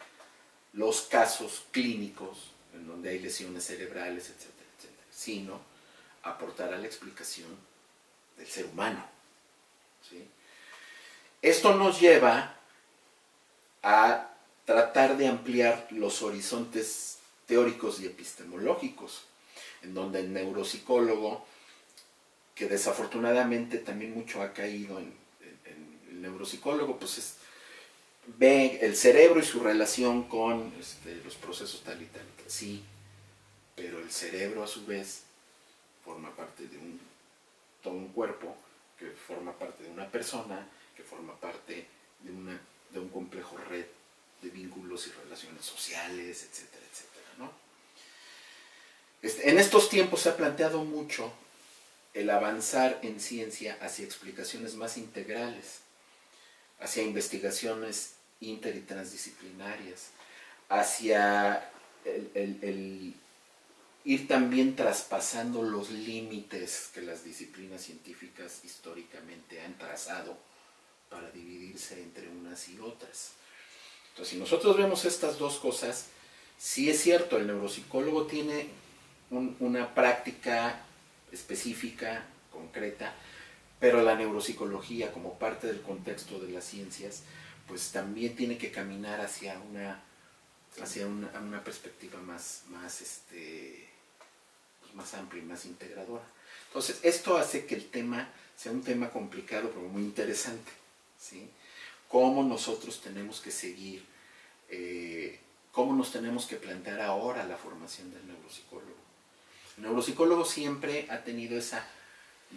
los casos clínicos en donde hay lesiones cerebrales, etcétera, etcétera, sino aportar a la explicación del ser humano. ¿Sí? Esto nos lleva a tratar de ampliar los horizontes teóricos y epistemológicos, en donde el neuropsicólogo, que desafortunadamente también mucho ha caído en el neuropsicólogo, pues ve el cerebro y su relación con los procesos tal y tal. Sí, pero el cerebro a su vez forma parte de todo un cuerpo, que forma parte de una persona, que forma parte de un complejo red de vínculos y relaciones sociales, etcétera, etcétera, ¿no? En estos tiempos se ha planteado mucho el avanzar en ciencia hacia explicaciones más integrales, hacia investigaciones inter y transdisciplinarias, hacia el ir también traspasando los límites que las disciplinas científicas históricamente han trazado para dividirse entre unas y otras. Entonces, si nosotros vemos estas dos cosas, sí es cierto, el neuropsicólogo tiene una práctica específica, concreta, pero la neuropsicología, como parte del contexto de las ciencias, pues también tiene que caminar hacia una perspectiva más amplia y más integradora. Entonces, esto hace que el tema sea un tema complicado, pero muy interesante, ¿sí? Cómo nosotros tenemos que seguir, cómo nos tenemos que plantear ahora la formación del neuropsicólogo. El neuropsicólogo siempre ha tenido esa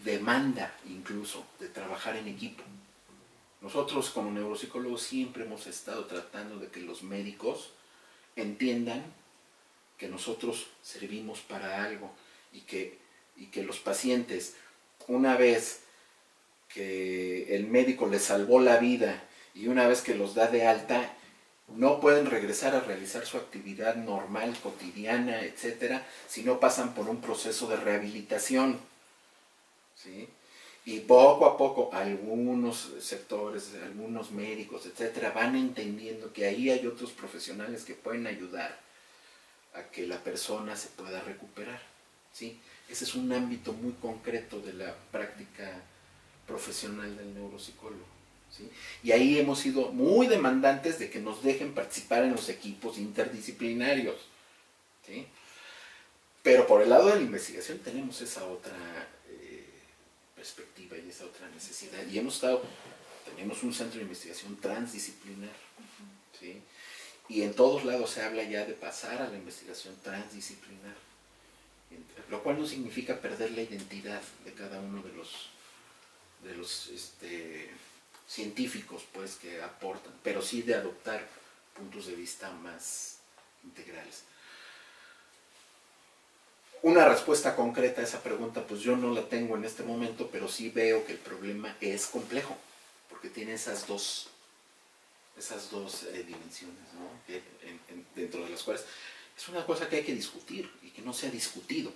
demanda, incluso, de trabajar en equipo. Nosotros como neuropsicólogos siempre hemos estado tratando de que los médicos entiendan que nosotros servimos para algo y que los pacientes, una vez que el médico les salvó la vida y una vez que los da de alta, no pueden regresar a realizar su actividad normal, cotidiana, etcétera, si no pasan por un proceso de rehabilitación, ¿sí? Y poco a poco algunos sectores, algunos médicos, etcétera, van entendiendo que ahí hay otros profesionales que pueden ayudar a que la persona se pueda recuperar, ¿sí? Ese es un ámbito muy concreto de la práctica profesional del neuropsicólogo, ¿sí? Y ahí hemos sido muy demandantes de que nos dejen participar en los equipos interdisciplinarios, ¿sí? Pero por el lado de la investigación tenemos esa otra perspectiva y esa otra necesidad. Y tenemos un centro de investigación transdisciplinar, ¿sí? Y en todos lados se habla ya de pasar a la investigación transdisciplinar, lo cual no significa perder la identidad de cada uno de los científicos, pues, que aportan, pero sí de adoptar puntos de vista más integrales. Una respuesta concreta a esa pregunta, pues yo no la tengo en este momento, pero sí veo que el problema es complejo, porque tiene esas dos dimensiones, ¿no? Dentro de las cuales es una cosa que hay que discutir y que no se ha discutido.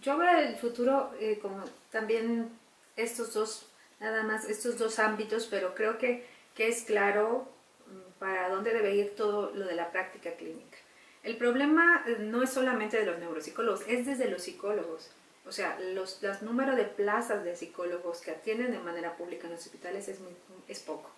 Yo veo el futuro como también estos dos ámbitos, pero creo que es claro para dónde debe ir todo lo de la práctica clínica. El problema no es solamente de los neuropsicólogos, es desde los psicólogos. O sea, los número de plazas de psicólogos que atienden de manera pública en los hospitales es poco.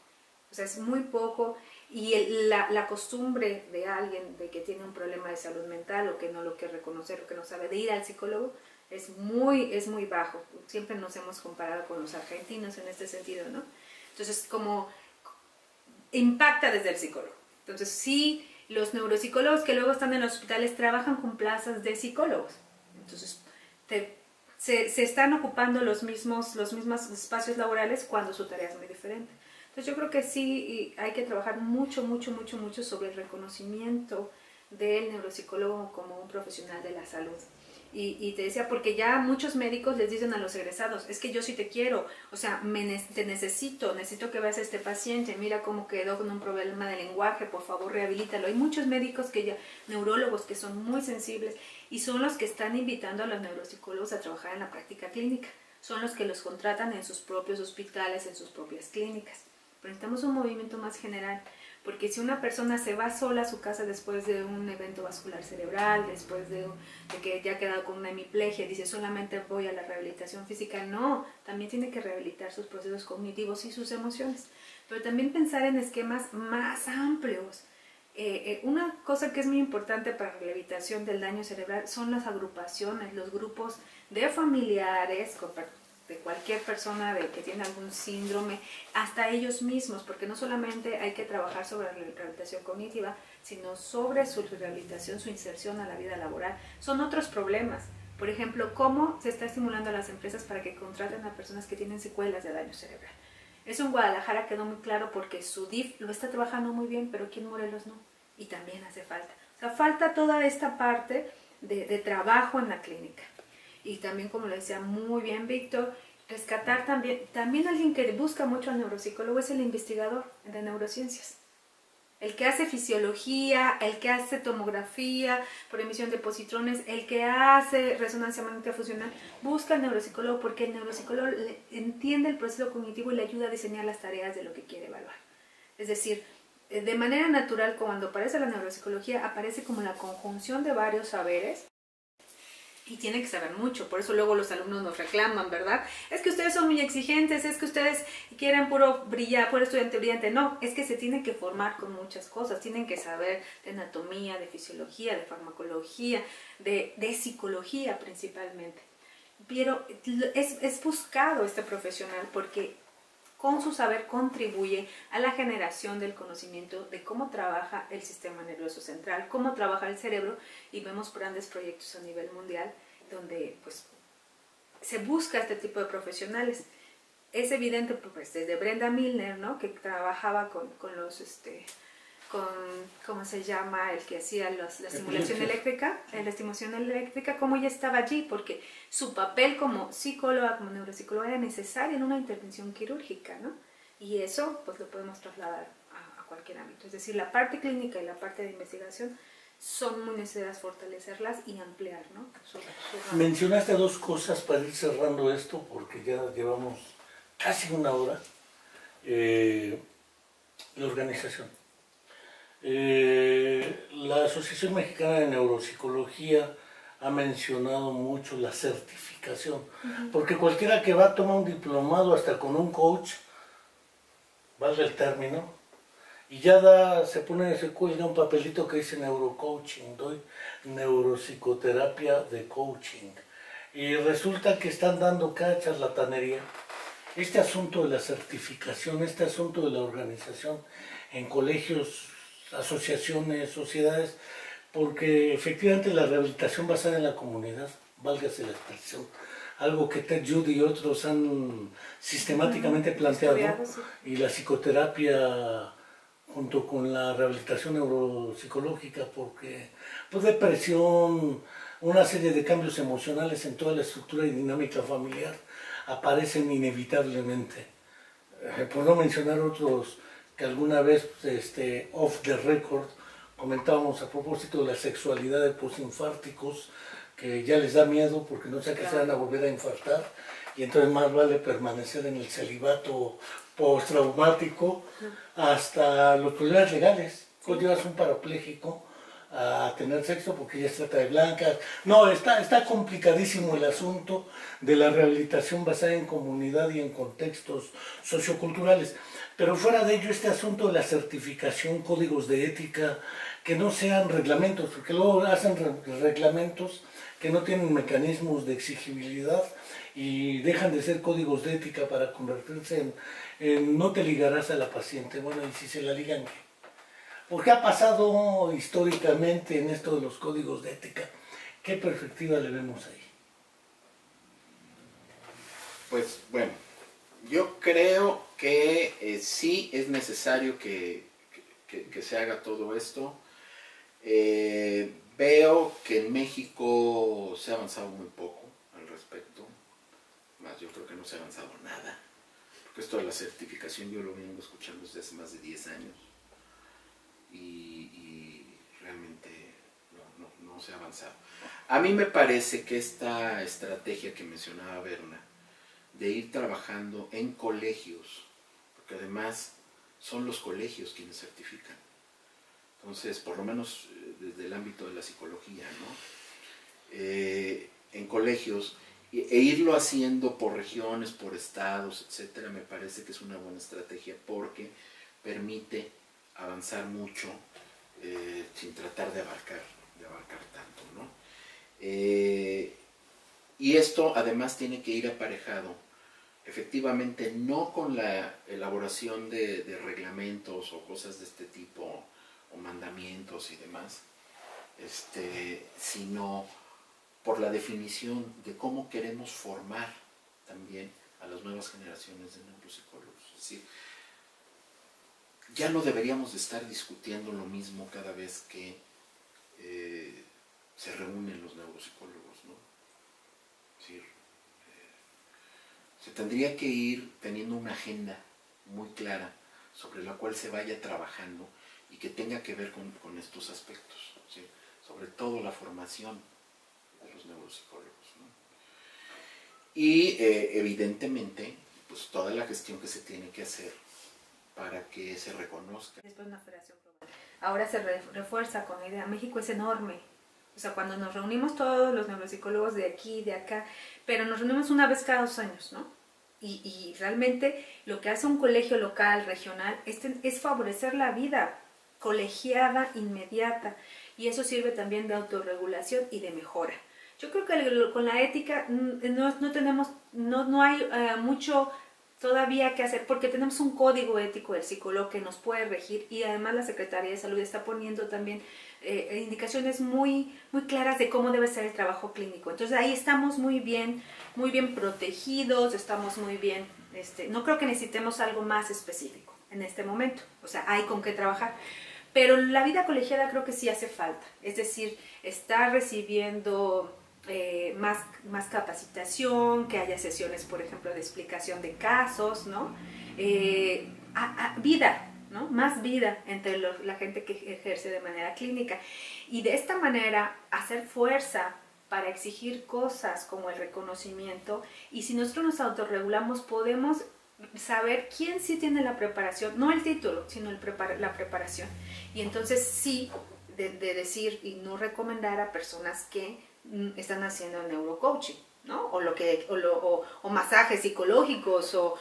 O sea, es muy poco. Y la costumbre de alguien de que tiene un problema de salud mental o que no lo quiere reconocer o que no sabe de ir al psicólogo es muy bajo. Siempre nos hemos comparado con los argentinos en este sentido, ¿no? Entonces, como impacta desde el psicólogo. Entonces, sí, los neuropsicólogos que luego están en los hospitales trabajan con plazas de psicólogos. Entonces, se están ocupando los mismos espacios laborales cuando su tarea es muy diferente. Entonces yo creo que sí hay que trabajar mucho sobre el reconocimiento del neuropsicólogo como un profesional de la salud. Y te decía, porque ya muchos médicos les dicen a los egresados, es que yo sí te quiero, o sea, te necesito que veas a este paciente, mira cómo quedó con un problema de lenguaje, por favor rehabilítalo. Hay muchos médicos neurólogos que son muy sensibles y son los que están invitando a los neuropsicólogos a trabajar en la práctica clínica, son los que los contratan en sus propios hospitales, en sus propias clínicas. Pero necesitamos un movimiento más general, porque si una persona se va sola a su casa después de un evento vascular cerebral, después de que ya ha quedado con una hemiplegia, dice solamente voy a la rehabilitación física, no, también tiene que rehabilitar sus procesos cognitivos y sus emociones, pero también pensar en esquemas más amplios. Una cosa que es muy importante para la rehabilitación del daño cerebral son las agrupaciones, los grupos de familiares, de cualquier persona que tiene algún síndrome, hasta ellos mismos, porque no solamente hay que trabajar sobre la rehabilitación cognitiva, sino sobre su rehabilitación, su inserción a la vida laboral. Son otros problemas. Por ejemplo, cómo se está estimulando a las empresas para que contraten a personas que tienen secuelas de daño cerebral. Eso en Guadalajara quedó muy claro porque su DIF lo está trabajando muy bien, pero aquí en Morelos no. Y también hace falta. O sea, falta toda esta parte de trabajo en la clínica. Y también, como lo decía muy bien Víctor, rescatar también alguien que busca mucho al neuropsicólogo es el investigador de neurociencias. El que hace fisiología, el que hace tomografía por emisión de positrones, el que hace resonancia magnética funcional, busca al neuropsicólogo porque el neuropsicólogo entiende el proceso cognitivo y le ayuda a diseñar las tareas de lo que quiere evaluar. Es decir, de manera natural, cuando aparece la neuropsicología, aparece como la conjunción de varios saberes. Y tienen que saber mucho, por eso luego los alumnos nos reclaman, ¿verdad? Es que ustedes son muy exigentes, es que ustedes quieren puro brillar, puro estudiante brillante. No, es que se tienen que formar con muchas cosas, tienen que saber de anatomía, de fisiología, de farmacología, de psicología principalmente. Pero es buscado este profesional porque con su saber contribuye a la generación del conocimiento de cómo trabaja el sistema nervioso central, cómo trabaja el cerebro, y vemos grandes proyectos a nivel mundial donde pues se busca este tipo de profesionales. Es evidente pues desde Brenda Milner, ¿no?, que trabajaba con los ¿cómo se llama? El que hacía la estimulación eléctrica, cómo ella estaba allí, porque su papel como psicóloga, como neuropsicóloga, era necesaria en una intervención quirúrgica, ¿no? Y eso pues lo podemos trasladar a cualquier ámbito. Es decir, la parte clínica y la parte de investigación son muy necesarias fortalecerlas y ampliar, ¿no? Mencionaste dos cosas para ir cerrando esto, porque ya llevamos casi una hora. La organización. La Asociación Mexicana de Neuropsicología ha mencionado mucho la certificación, porque cualquiera que va toma un diplomado hasta con un coach, valga el término, y ya se cuelga un papelito que dice neurocoaching, doy neuropsicoterapia de coaching, y resulta que están dando cada charlatanería. Este asunto de la certificación, este asunto de la organización en colegios, asociaciones, sociedades, porque efectivamente la rehabilitación basada en la comunidad, válgase la expresión, algo que Ted Judy y otros han sistemáticamente planteado, y la psicoterapia junto con la rehabilitación neuropsicológica, porque pues depresión, una serie de cambios emocionales en toda la estructura y dinámica familiar aparecen inevitablemente, por no mencionar otros que alguna vez, off the record, comentábamos a propósito de la sexualidad de posinfárticos, que ya les da miedo porque no sé que se van a volver a infartar, y entonces más vale permanecer en el celibato postraumático hasta los problemas legales. Pues llevas un parapléjico a tener sexo porque ya se trata de blancas. No, está complicadísimo el asunto de la rehabilitación basada en comunidad y en contextos socioculturales. Pero fuera de ello, este asunto de la certificación, códigos de ética, que no sean reglamentos, porque luego hacen reglamentos que no tienen mecanismos de exigibilidad y dejan de ser códigos de ética para convertirse en no te ligarás a la paciente. Bueno, y si se la ligan, ¿qué? Porque ha pasado históricamente en esto de los códigos de ética. ¿Qué perspectiva le vemos ahí? Pues bueno, yo creo que sí es necesario que se haga todo esto. Veo que en México se ha avanzado muy poco al respecto. Más yo creo que no se ha avanzado nada. Porque esto de la certificación yo lo vengo escuchando desde hace más de 10 años. Y realmente no se ha avanzado. A mí me parece que esta estrategia que mencionaba Berna, de ir trabajando en colegios, porque además son los colegios quienes certifican. Entonces, por lo menos desde el ámbito de la psicología, ¿no? En colegios, e irlo haciendo por regiones, por estados, etcétera, me parece que es una buena estrategia porque permite avanzar mucho sin tratar de abarcar tanto, ¿no? Y esto además tiene que ir aparejado, efectivamente, no con la elaboración de reglamentos o cosas de este tipo, o mandamientos y demás, sino por la definición de cómo queremos formar también a las nuevas generaciones de neuropsicólogos. Es decir, ya no deberíamos de estar discutiendo lo mismo cada vez que se reúnen los neuropsicólogos, ¿no? Es decir, se tendría que ir teniendo una agenda muy clara sobre la cual se vaya trabajando y que tenga que ver con estos aspectos, ¿sí? Sobre todo la formación de los neuropsicólogos, ¿no? Y evidentemente, pues toda la gestión que se tiene que hacer para que se reconozca. Después una federación global. Ahora se refuerza con la idea, México es enorme. O sea, cuando nos reunimos todos los neuropsicólogos de aquí, de acá, pero nos reunimos una vez cada 2 años, ¿no? Y realmente lo que hace un colegio local, regional, es favorecer la vida colegiada, inmediata. Y eso sirve también de autorregulación y de mejora. Yo creo que con la ética no hay mucho todavía que hacer, porque tenemos un código ético del psicólogo que nos puede regir y además la Secretaría de Salud está poniendo también indicaciones muy claras de cómo debe ser el trabajo clínico. Entonces ahí estamos muy bien protegidos, estamos muy bien, no creo que necesitemos algo más específico en este momento, o sea, hay con qué trabajar. Pero la vida colegiada creo que sí hace falta, es decir, estar recibiendo más capacitación, que haya sesiones, por ejemplo, de explicación de casos, ¿no? Vida, ¿no? Más vida entre la gente que ejerce de manera clínica. Y de esta manera hacer fuerza para exigir cosas como el reconocimiento. Y si nosotros nos autorregulamos, podemos saber quién sí tiene la preparación, no el título, sino la preparación. Y entonces sí, de decir y no recomendar a personas que están haciendo el neurocoaching, ¿no? O masajes psicológicos o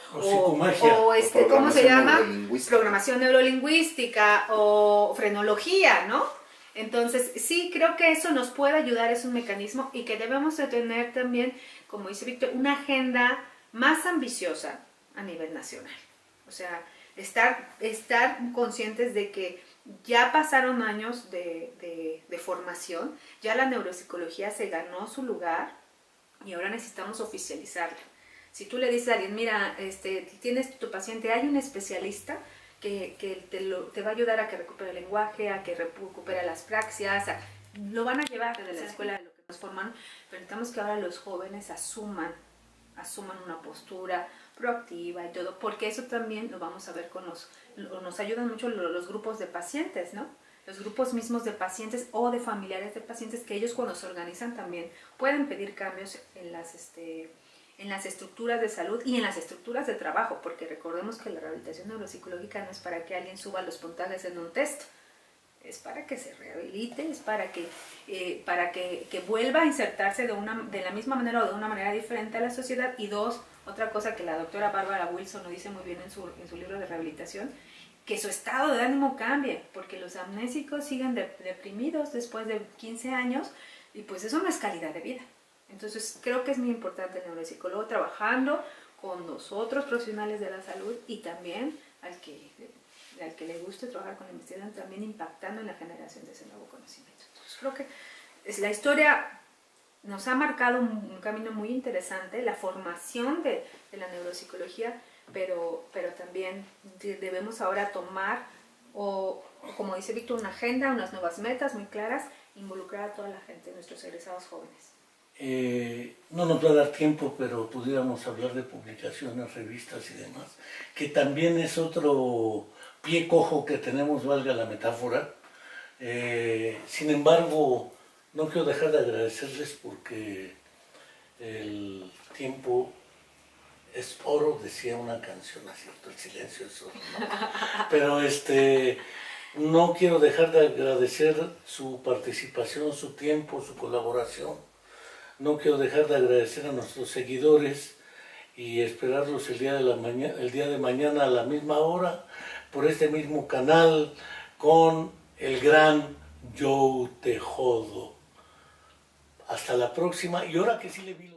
¿cómo se llama? Programación neurolingüística o frenología, ¿no? Entonces, sí, creo que eso nos puede ayudar, es un mecanismo y que debemos de tener también, como dice Víctor, una agenda más ambiciosa a nivel nacional. O sea, estar conscientes de que ya pasaron años de formación, ya la neuropsicología se ganó su lugar y ahora necesitamos oficializarla. Si tú le dices a alguien, mira, tienes tu paciente, hay un especialista que te va a ayudar a que recupere el lenguaje, a que recupere las praxias, lo van a llevar desde la escuela de lo que nos forman, pero necesitamos que ahora los jóvenes asuman una postura proactiva y todo, porque eso también lo vamos a ver nos ayudan mucho los grupos de pacientes, ¿no? Los grupos mismos de pacientes o de familiares de pacientes, que ellos cuando se organizan también pueden pedir cambios en las estructuras de salud y en las estructuras de trabajo, porque recordemos que la rehabilitación neuropsicológica no es para que alguien suba los puntajes en un test, es para que se rehabilite, es para que vuelva a insertarse de la misma manera o de una manera diferente a la sociedad, y 2, Otra cosa que la doctora Bárbara Wilson lo dice muy bien en su libro de rehabilitación, que su estado de ánimo cambie, porque los amnésicos siguen deprimidos después de 15 años y pues eso no es calidad de vida. Entonces creo que es muy importante el neuropsicólogo trabajando con los otros profesionales de la salud y también al que le guste trabajar con la investigación, también impactando en la generación de ese nuevo conocimiento. Entonces creo que la historia nos ha marcado un camino muy interesante, la formación de la neuropsicología, pero también debemos ahora tomar, o como dice Víctor, una agenda, unas nuevas metas muy claras, involucrar a toda la gente, nuestros egresados jóvenes. No nos va a dar tiempo, pero pudiéramos hablar de publicaciones, revistas y demás, que también es otro pie cojo que tenemos, valga la metáfora. Sin embargo, no quiero dejar de agradecerles porque el tiempo es oro, decía una canción, ¿no es cierto? El silencio es oro, ¿no? Pero no quiero dejar de agradecer su participación, su tiempo, su colaboración. No quiero dejar de agradecer a nuestros seguidores y esperarlos el día de mañana a la misma hora por este mismo canal con el gran Joe Tejodo. Hasta la próxima. Y ahora que sí le vi